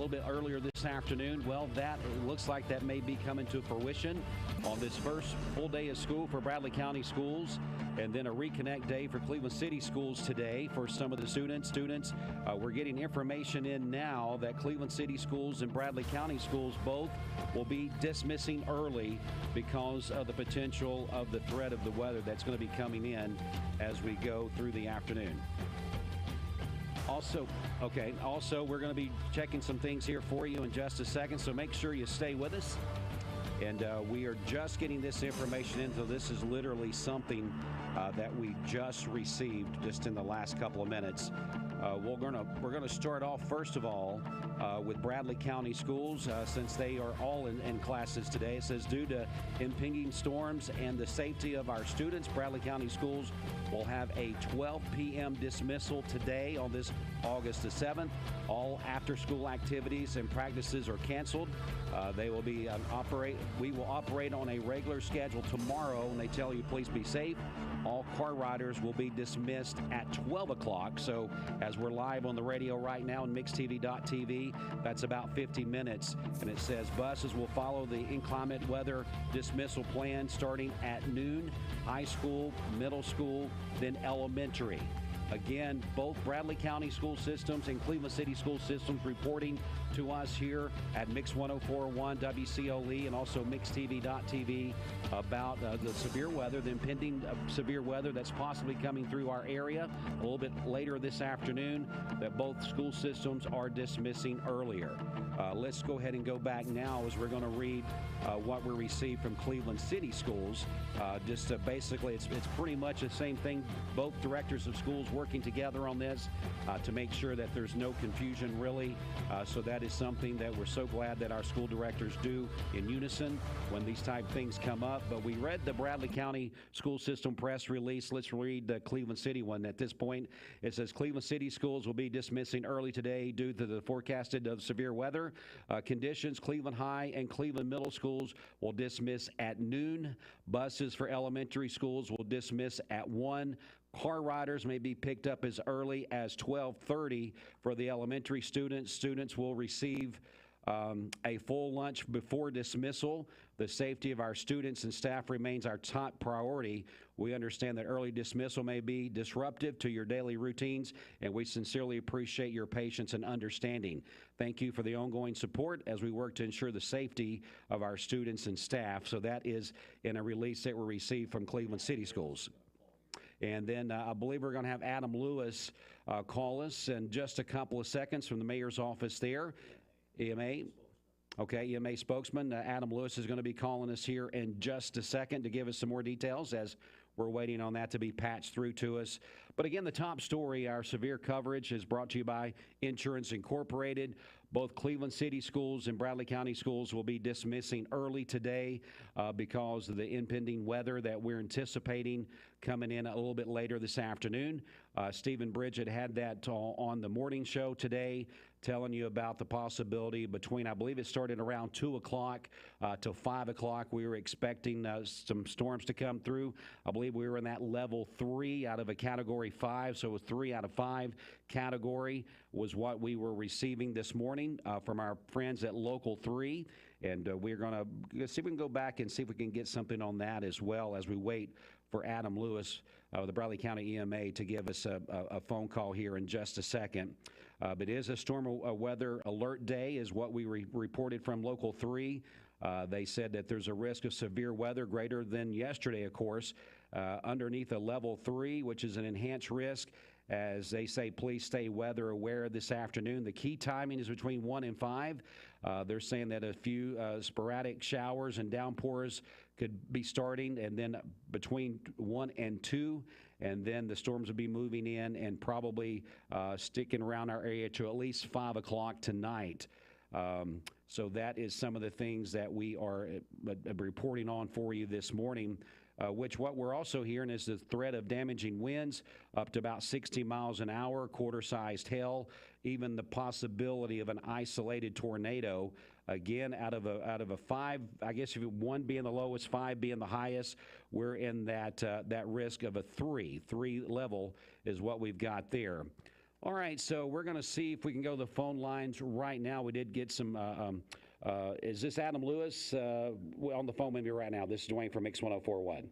little bit earlier this afternoon. Well, it looks like that may be coming to fruition on this first full day of school for Bradley County schools, and then a reconnect day for Cleveland City schools today for some of the students. We're getting information in now that Cleveland City schools and Bradley County schools both will be dismissing early because of the potential of the threat of the weather that's going to be coming in as we go through the afternoon. Also, we're going to be checking some things here for you in just a second, so make sure you stay with us. And we are just getting this information in, so this is literally something that we just received just in the last couple of minutes. We're gonna start off first of all with Bradley County schools since they are all in classes today. It says due to impending storms and the safety of our students, Bradley County schools will have a 12 p.m. dismissal today on this August the 7th. All after-school activities and practices are canceled. We will operate on a regular schedule tomorrow, and they tell you please be safe. All car riders will be dismissed at 12 o'clock. So as we're live on the radio right now on mixtv.tv, that's about 50 minutes. And it says buses will follow the inclement weather dismissal plan starting at noon, high school, middle school, then elementary. Again, both Bradley County school systems and Cleveland City school systems reporting to us here at Mix 104.1 WCOE and also mixtv.tv about the severe weather, the impending severe weather that's possibly coming through our area a little bit later this afternoon, that both school systems are dismissing earlier. Let's go ahead and go back now as we're going to read what we received from Cleveland City schools. Basically, it's pretty much the same thing. Both directors of schools working together on this to make sure that there's no confusion, really. So that is something that we're so glad that our school directors do in unison when these type things come up. But we read the Bradley County school system press release. Let's read the Cleveland City one. At this point, it says Cleveland City schools will be dismissing early today due to the forecasted of severe weather conditions. Cleveland High and Cleveland Middle schools will dismiss at noon. Buses for elementary schools will dismiss at 1. Car riders may be picked up as early as 12:30 for the elementary students. Students will receive a full lunch before dismissal. The safety of our students and staff remains our top priority. We understand that early dismissal may be disruptive to your daily routines, and we sincerely appreciate your patience and understanding. Thank you for the ongoing support as we work to ensure the safety of our students and staff. So that is in a release that we received from Cleveland City Schools. And then I believe we're going to have Adam Lewis call us in just a couple of seconds from the mayor's office there. EMA. Okay, EMA spokesman Adam Lewis is going to be calling us here in just a second to give us some more details as we're waiting on that to be patched through to us. But again, the top story, our severe coverage, is brought to you by Insurance Incorporated. Both Cleveland City schools and Bradley County schools will be dismissing early today because of the impending weather that we're anticipating coming in a little bit later this afternoon. Stephen Bridget had that on the morning show today, telling you about the possibility between, I believe it started around 2 o'clock till 5 o'clock. We were expecting some storms to come through. I believe we were in that level 3 out of a category 5, so a 3 out of 5 category was what we were receiving this morning from our friends at Local 3. And we're going to see if we can go back and see if we can get something on that as well as we wait for Adam Lewis of the Bradley County EMA to give us a phone call here in just a second. But it is a storm weather alert day is what we reported from Local 3. They said that there's a risk of severe weather greater than yesterday, of course, underneath a level 3, which is an enhanced risk. As they say, please stay weather aware this afternoon. The key timing is between 1 and 5. They're saying that a few sporadic showers and downpours could be starting, and then between 1 and 2, and then the storms will be moving in and probably sticking around our area to at least 5 o'clock tonight. So that is some of the things that we are reporting on for you this morning. Which what we're also hearing is the threat of damaging winds up to about 60 miles an hour, quarter-sized hail, even the possibility of an isolated tornado. Again, out of a 5, I guess if 1 being the lowest, 5 being the highest, we're in that risk of a 3 level is what we've got there. All right, so we're going to see if we can go to the phone lines right now. We did get some. Is this Adam Lewis on the phone with me right now? This is Dwayne from Mix 104.1.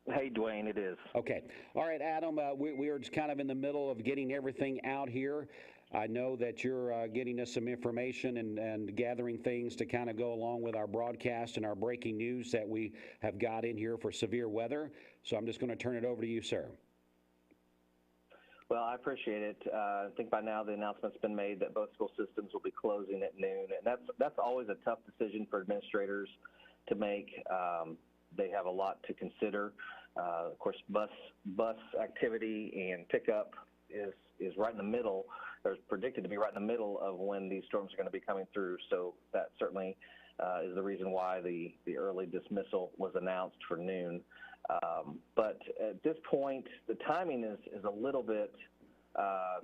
Hey, Dwayne, it is. Okay. All right, Adam, we are just kind of in the middle of getting everything out here. I know that you're getting us some information and gathering things to kind of go along with our broadcast and our breaking news that we have got in here for severe weather. So I'm just going to turn it over to you, sir. Well, I appreciate it. I think by now the announcement's been made that both school systems will be closing at noon, and that's always a tough decision for administrators to make. They have a lot to consider. Of course, bus activity and pickup is right in the middle, or is predicted to be right in the middle of when these storms are going to be coming through. So that certainly is the reason why the early dismissal was announced for noon. But at this point, the timing is a little bit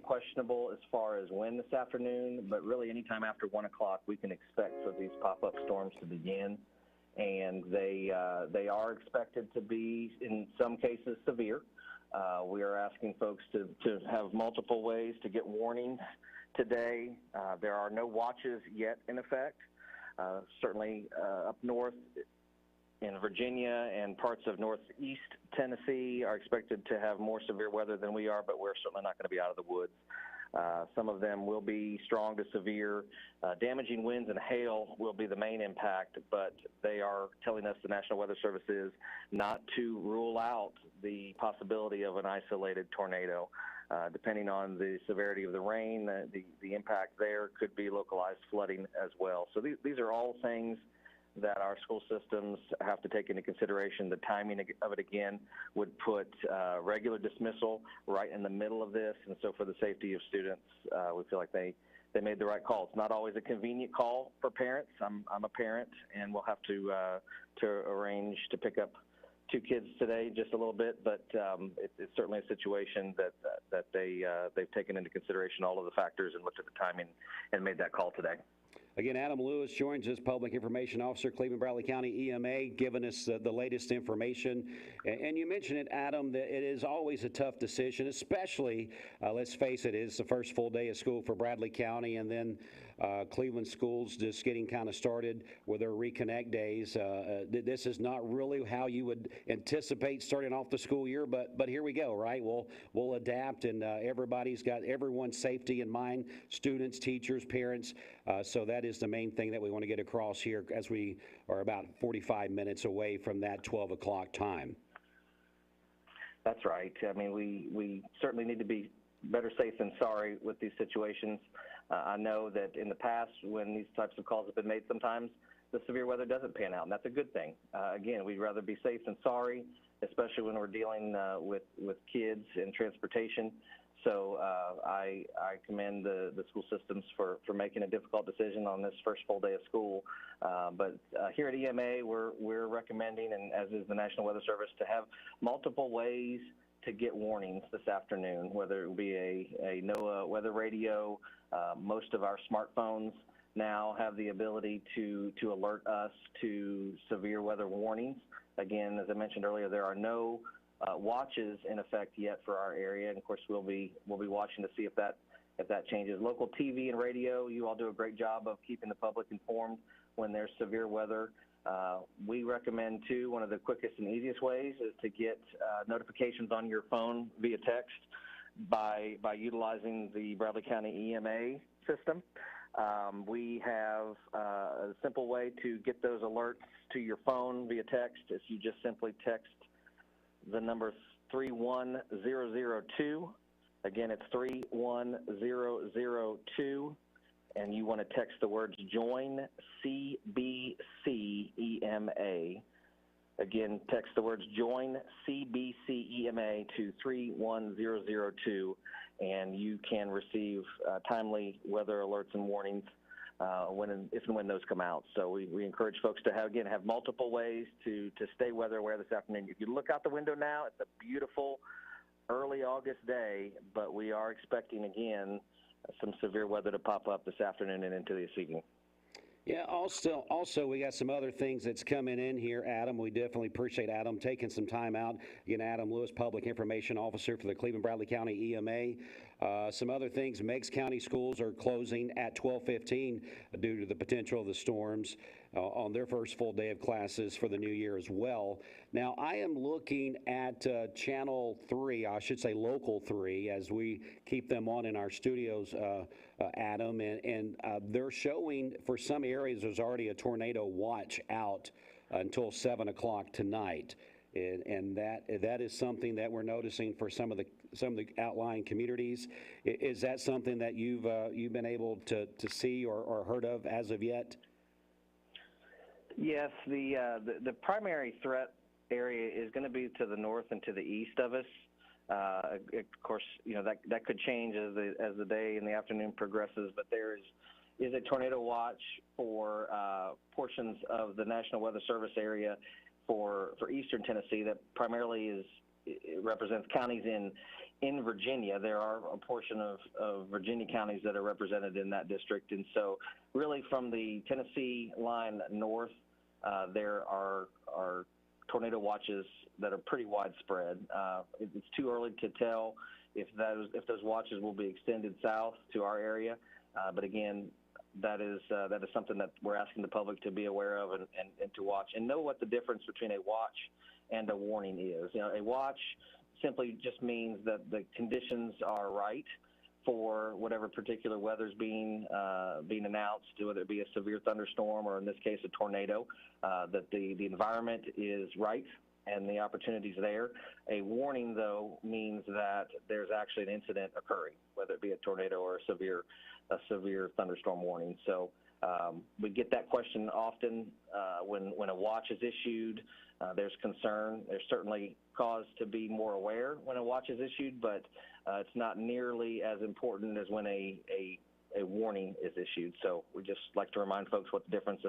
questionable as far as when this afternoon, but really anytime after 1 o'clock we can expect for these pop-up storms to begin. And they are expected to be, in some cases, severe. We are asking folks to have multiple ways to get warnings today. There are no watches yet in effect. Certainly up north in Virginia and parts of northeast Tennessee are expected to have more severe weather than we are, but we're certainly not going to be out of the woods. Some of them will be strong to severe. Damaging winds and hail will be the main impact, but they are telling us, the National Weather Service is, not to rule out the possibility of an isolated tornado. Depending on the severity of the rain, the impact there could be localized flooding as well. So these are all things that our school systems have to take into consideration. The timing of it, again, would put regular dismissal right in the middle of this. And so for the safety of students, we feel like they made the right call. It's not always a convenient call for parents. I'm a parent, and we'll have to arrange to pick up 2 kids today just a little bit, but it's certainly a situation that they've taken into consideration all of the factors and looked at the timing and made that call today. Again, Adam Lewis joins us, Public Information Officer, Cleveland Bradley County EMA, giving us the latest information. And you mentioned it, Adam, that it is always a tough decision, especially, let's face it, it's the first full day of school for Bradley County, and then Cleveland schools just getting kind of started with their reconnect days. This is not really how you would anticipate starting off the school year, but here we go, right? We'll adapt, and everybody's got everyone's safety in mind, students, teachers, parents. So that is the main thing that we want to get across here as we are about 45 minutes away from that 12 o'clock time. That's right. I mean, we certainly need to be better safe than sorry with these situations. I know that in the past, when these types of calls have been made, sometimes the severe weather doesn't pan out, and that's a good thing. Again, we'd rather be safe than sorry, especially when we're dealing with kids and transportation. So I commend the school systems for making a difficult decision on this first full day of school. But here at EMA, we're recommending, and as is the National Weather Service, to have multiple ways to get warnings this afternoon, whether it be a NOAA weather radio. Most of our smartphones now have the ability to alert us to severe weather warnings. Again, as I mentioned earlier, there are no watches in effect yet for our area, and of course we'll be watching to see if that changes. Local TV and radio, you all do a great job of keeping the public informed when there's severe weather. We recommend, too, one of the quickest and easiest ways is to get notifications on your phone via text by utilizing the Bradley County EMA system. We have a simple way to get those alerts to your phone via text. If you just simply text the number 31002. Again, it's 31002. And you want to text the words JOIN CBC EMA. Again, text the words JOIN CBC EMA to 31002, and you can receive timely weather alerts and warnings if and when those come out. So we encourage folks to have multiple ways to stay weather aware this afternoon. If you look out the window now, it's a beautiful early August day, but we are expecting, again, some severe weather to pop up this afternoon and into this evening. Yeah, also we got some other things that's coming in here, Adam. We definitely appreciate Adam taking some time out. Again, Adam Lewis, Public Information Officer for the Cleveland Bradley County EMA. Some other things, Meigs County schools are closing at 12:15 due to the potential of the storms on their first full day of classes for the new year as well. Now, I am looking at Channel 3, I should say Local 3, as we keep them on in our studios, Adam, and they're showing for some areas there's already a tornado watch out until 7 o'clock tonight. And that is something that we're noticing for some of the outlying communities. Is that something that you've been able to see or heard of as of yet? Yes, the primary threat area is going to be to the north and to the east of us. Of course, that could change as the day and the afternoon progresses, but there is a tornado watch for portions of the National Weather Service area for eastern Tennessee that primarily represents counties in Virginia. There are a portion of Virginia counties that are represented in that district, and so really from the Tennessee line north, there are tornado watches that are pretty widespread. It's too early to tell if those watches will be extended south to our area, but again, that is something that we're asking the public to be aware of and to watch and know what the difference between a watch and a warning is. A watch simply just means that the conditions are right for whatever particular weather's being announced, whether it be a severe thunderstorm or in this case a tornado, that the environment is right and the opportunity's there. A warning, though, means that there's actually an incident occurring, whether it be a tornado or a severe thunderstorm warning. So we get that question often when a watch is issued. There's concern. There's certainly cause to be more aware when a watch is issued, but it's not nearly as important as when a warning is issued. So we just like to remind folks what the difference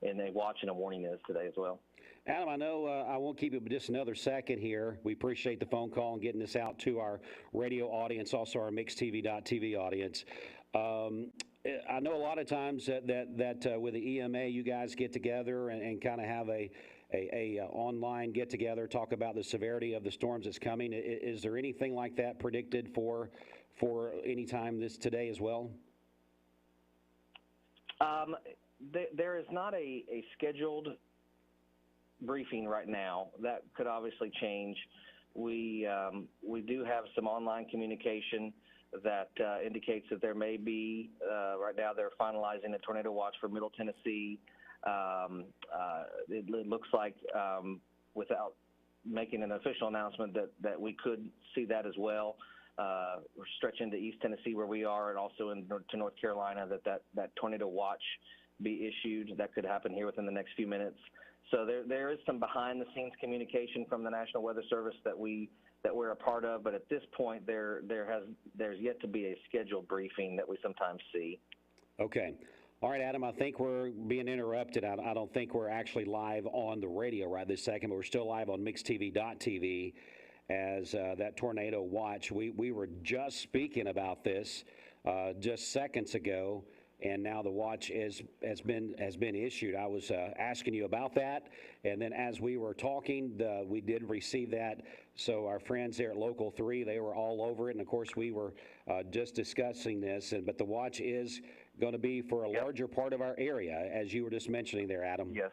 in a watch and a warning is today as well. Adam, I know I won't keep you but just another second here. We appreciate the phone call and getting this out to our radio audience, also our MixTV.tv audience. I know a lot of times that with the EMA, you guys get together and kind of have a online get together, talk about the severity of the storms that's coming. Is there anything like that predicted for any time today as well? There is not a scheduled briefing right now. That could obviously change. We do have some online communication that indicates that there may be, right now they're finalizing a tornado watch for Middle Tennessee. It looks like, without making an official announcement, that we could see that as well. We're stretching to East Tennessee where we are, and also to North Carolina, that tornado watch be issued. That could happen here within the next few minutes. So there is some behind-the-scenes communication from the National Weather Service that we're a part of, but at this point, there's yet to be a scheduled briefing that we sometimes see. Okay. All right, Adam, I think we're being interrupted. I don't think we're actually live on the radio right this second, but we're still live on MixTV.tv as that tornado watch. We were just speaking about this just seconds ago, and now the watch has been issued. I was asking you about that, and then as we were talking, we did receive that. So our friends there at Local 3, they were all over it, and of course we were just discussing this. But the watch is going to be for a larger part of our area, as you were just mentioning there, Adam. Yes.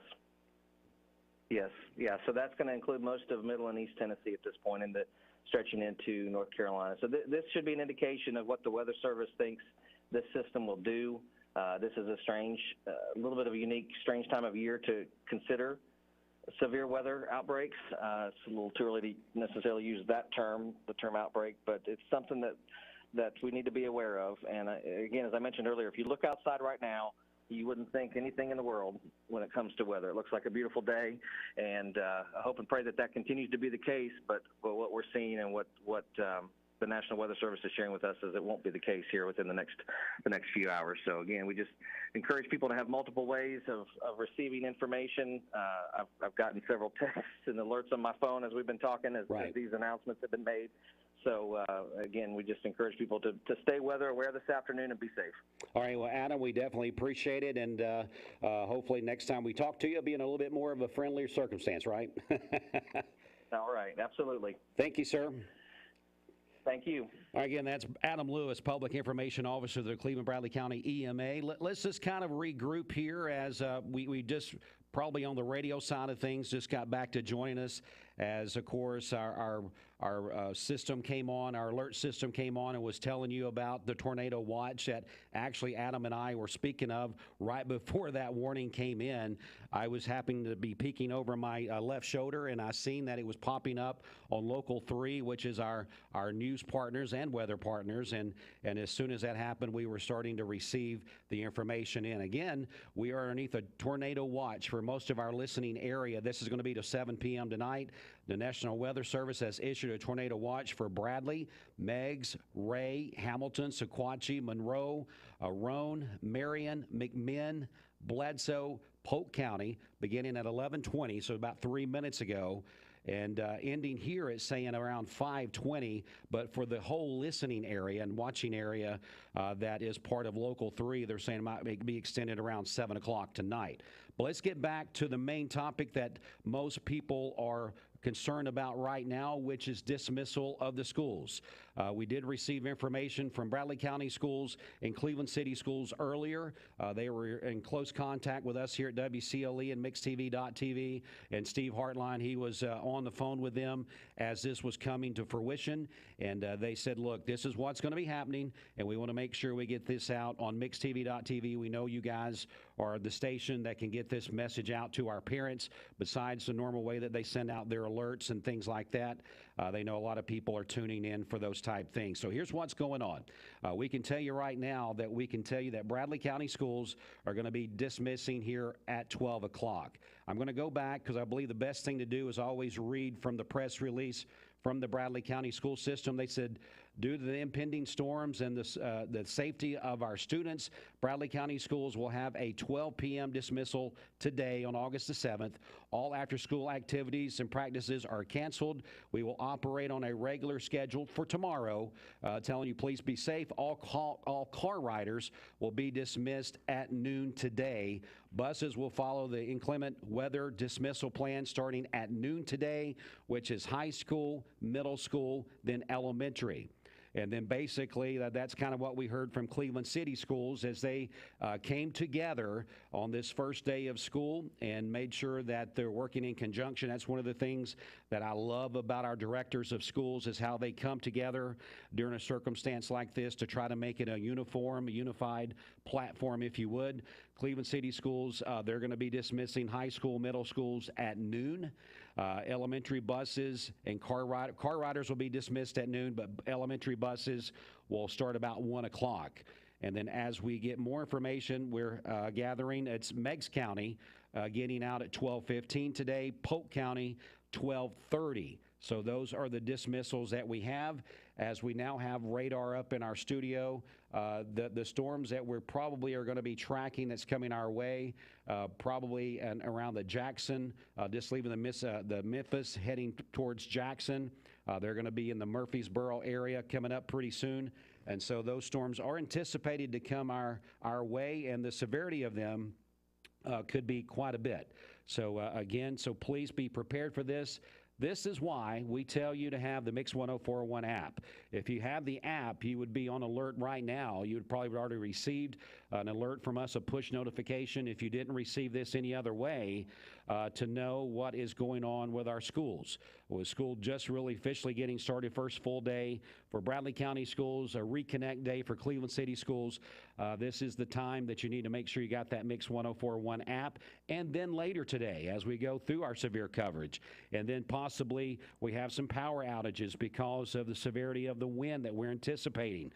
Yeah. So that's going to include most of Middle and East Tennessee at this point, and stretching into North Carolina. So this should be an indication of what the Weather Service thinks this system will do. This is a little bit of a unique, strange time of year to consider severe weather outbreaks. It's a little too early to necessarily use that term, the term outbreak, but it's something that we need to be aware of. And again, as I mentioned earlier, if you look outside right now, you wouldn't think anything in the world when it comes to weather. It looks like a beautiful day, and I hope and pray that continues to be the case. But what we're seeing and what the National Weather Service is sharing with us is it won't be the case here within the next few hours. So again, we just encourage people to have multiple ways of receiving information. I've gotten several texts and alerts on my phone as we've been talking as these announcements have been made. So, again, we just encourage people to stay weather aware this afternoon and be safe. All right, well, Adam, we definitely appreciate it, and hopefully next time we talk to you, it'll be in a little bit more of a friendlier circumstance, right? All right, absolutely. Thank you, sir. Thank you. Again, that's Adam Lewis, Public Information Officer of the Cleveland Bradley County EMA. Let's just kind of regroup here as we just probably on the radio side of things just got back to joining us as, of course, our system came on, our alert system came on and was telling you about the tornado watch that actually Adam and I were speaking of right before that warning came in. I was happening to be peeking over my left shoulder, and I seen that it was popping up on Local 3, which is our news partners and weather partners, and as soon as that happened, we were starting to receive the information in. Again, we are underneath a tornado watch for most of our listening area. This is going to be to 7 p.m. tonight. The National Weather Service has issued a tornado watch for Bradley, Meigs, Ray, Hamilton, Sequatchie, Monroe, Roane, Marion, McMinn, Bledsoe, Polk County, beginning at 11:20, so about 3 minutes ago, and ending here at saying around 5:20. But for the whole listening area and watching area that is part of Local 3, they're saying it might be extended around 7 o'clock tonight. But let's get back to the main topic that most people are concerned about right now, which is dismissal of the schools. We did receive information from Bradley County Schools and Cleveland City Schools earlier. They were in close contact with us here at WCLE and MixedTV.tv, and Steve Hartline, he was on the phone with them as this was coming to fruition, and they said, look, this is what's going to be happening, and we want to make sure we get this out on MixedTV.tv. We know you guys are the station that can get this message out to our parents besides the normal way that they send out their alerts and things like that. They know a lot of people are tuning in for those type things. So here's what's going on. We can tell you right now that Bradley County Schools are going to be dismissing here at 12 o'clock. I'm going to go back because I believe the best thing to do is always read from the press release from the Bradley County school system. They said, due to the impending storms and the safety of our students, Bradley County Schools will have a 12 p.m. dismissal today on August the 7th. All after-school activities and practices are canceled. We will operate on a regular schedule for tomorrow, telling you please be safe. All car riders will be dismissed at noon today. Buses will follow the inclement weather dismissal plan starting at noon today, which is high school, middle school, then elementary. And then basically that's kind of what we heard from Cleveland City Schools as they came together on this first day of school and made sure that they're working in conjunction. That's one of the things that I love about our directors of schools is how they come together during a circumstance like this to try to make it a unified platform, if you would. Cleveland City Schools, they're going to be dismissing high school, middle schools at noon. Elementary buses and car riders will be dismissed at noon, but elementary buses will start about 1 o'clock. And then as we get more information, we're gathering. It's Meigs County getting out at 12:15 today, Polk County 12:30. So those are the dismissals that we have. As we now have radar up in our studio, the storms that we're probably are going to be tracking that's coming our way, probably around the Jackson, just leaving the Memphis, heading towards Jackson. They're going to be in the Murfreesboro area coming up pretty soon. And so those storms are anticipated to come our way, and the severity of them could be quite a bit. So again, so please be prepared for this. This is why we tell you to have the Mix 1041 app. If you have the app, you would be on alert right now. You would probably have already received an alert from us, a push notification, if you didn't receive this any other way, to know what is going on with our schools. With school just really officially getting started, first full day for Bradley County Schools, a reconnect day for Cleveland City Schools. This is the time that you need to make sure you got that Mix 1041 app. And then later today, as we go through our severe coverage, and then possibly we have some power outages because of the severity of the wind that we're anticipating.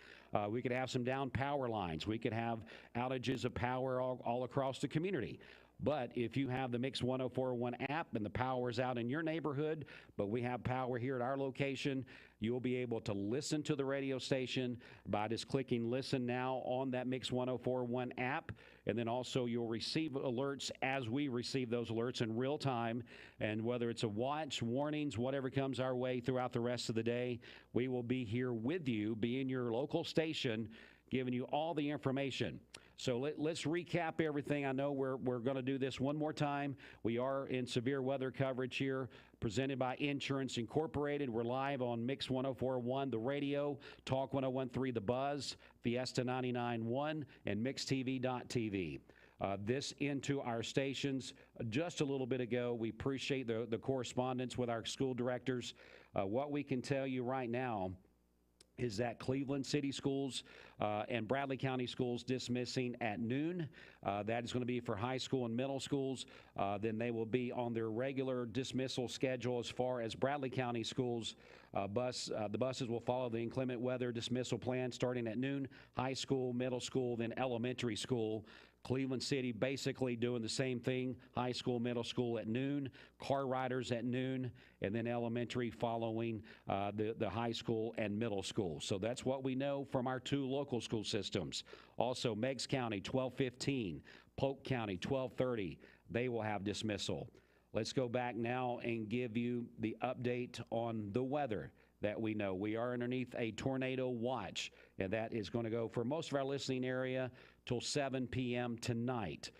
We could have some down power lines. We could have outages of power all across the community. But if you have the Mix 1041 app and the power is out in your neighborhood, but we have power here at our location, you'll be able to listen to the radio station by just clicking Listen Now on that Mix 1041 app. And then also you'll receive alerts as we receive those alerts in real time. And whether it's a watch, warnings, whatever comes our way throughout the rest of the day, we will be here with you, be in your local station, giving you all the information. So let's recap everything. I know we're going to do this one more time. We are in severe weather coverage here, presented by Insurance Incorporated. We're live on Mix 104.1, the radio, Talk 101.3, The Buzz, Fiesta 99.1, and MixTV.tv. This into our stations just a little bit ago. We appreciate the correspondence with our school directors. What we can tell you right now is that Cleveland City Schools and Bradley County Schools dismissing at noon. That is going to be for high school and middle schools. Then they will be on their regular dismissal schedule as far as Bradley County Schools. The buses will follow the inclement weather dismissal plan starting at noon. High school, middle school, then elementary school. Cleveland City basically doing the same thing, high school, middle school at noon, car riders at noon, and then elementary following the high school and middle school. So that's what we know from our two local school systems. Also, Meigs County, 12:15, Polk County, 12:30. They will have dismissal. Let's go back now and give you the update on the weather that we know. We are underneath a tornado watch, and that is going to go for most of our listening area till 7 p.m. tonight.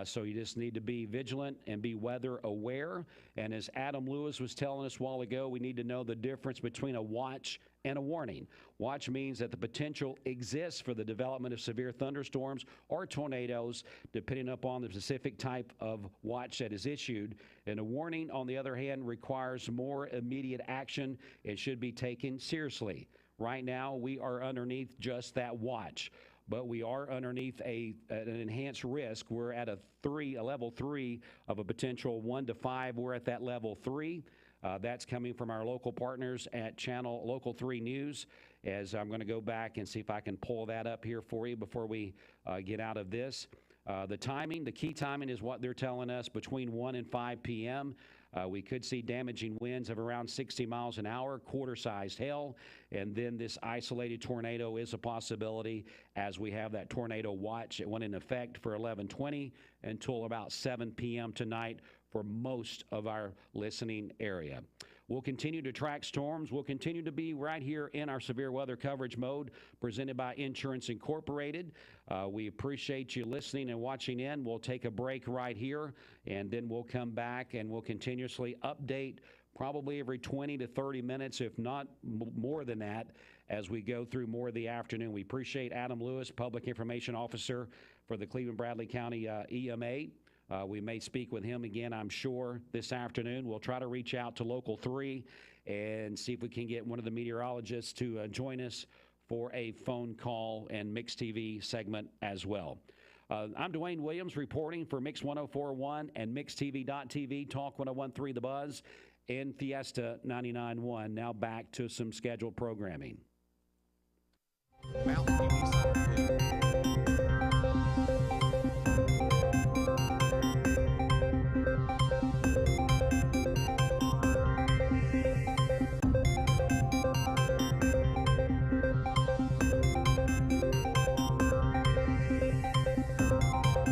So you just need to be vigilant and be weather aware. And as Adam Lewis was telling us a while ago, we need to know the difference between a watch and a warning. Watch means that the potential exists for the development of severe thunderstorms or tornadoes, depending upon the specific type of watch that is issued. And a warning, on the other hand, requires more immediate action and should be taken seriously. Right now, we are underneath just that watch, but we are underneath an enhanced risk. We're at a level 3 of a potential 1 to 5. We're at that level 3. That's coming from our local partners at Channel Local 3 News. As I'm going to go back and see if I can pull that up here for you before we get out of this. The key timing is what they're telling us between 1 and 5 p.m. We could see damaging winds of around 60 miles an hour, quarter-sized hail, and then this isolated tornado is a possibility as we have that tornado watch. It went in effect for 11:20 until about 7 p.m. tonight for most of our listening area. We'll continue to track storms. We'll continue to be right here in our severe weather coverage mode presented by Insurance Incorporated. We appreciate you listening and watching in. We'll take a break right here, and then we'll come back and we'll continuously update probably every 20 to 30 minutes, if not more than that, as we go through more of the afternoon. We appreciate Adam Lewis, Public Information Officer for the Cleveland Bradley County EMA. We may speak with him again, I'm sure, this afternoon. We'll try to reach out to Local 3 and see if we can get one of the meteorologists to join us for a phone call and Mix TV segment as well. I'm Dwayne Williams reporting for Mix 104.1 and MixTV.tv, Talk 101.3 The Buzz, and Fiesta 99.1. Now back to some scheduled programming. Mountain TV Center 2.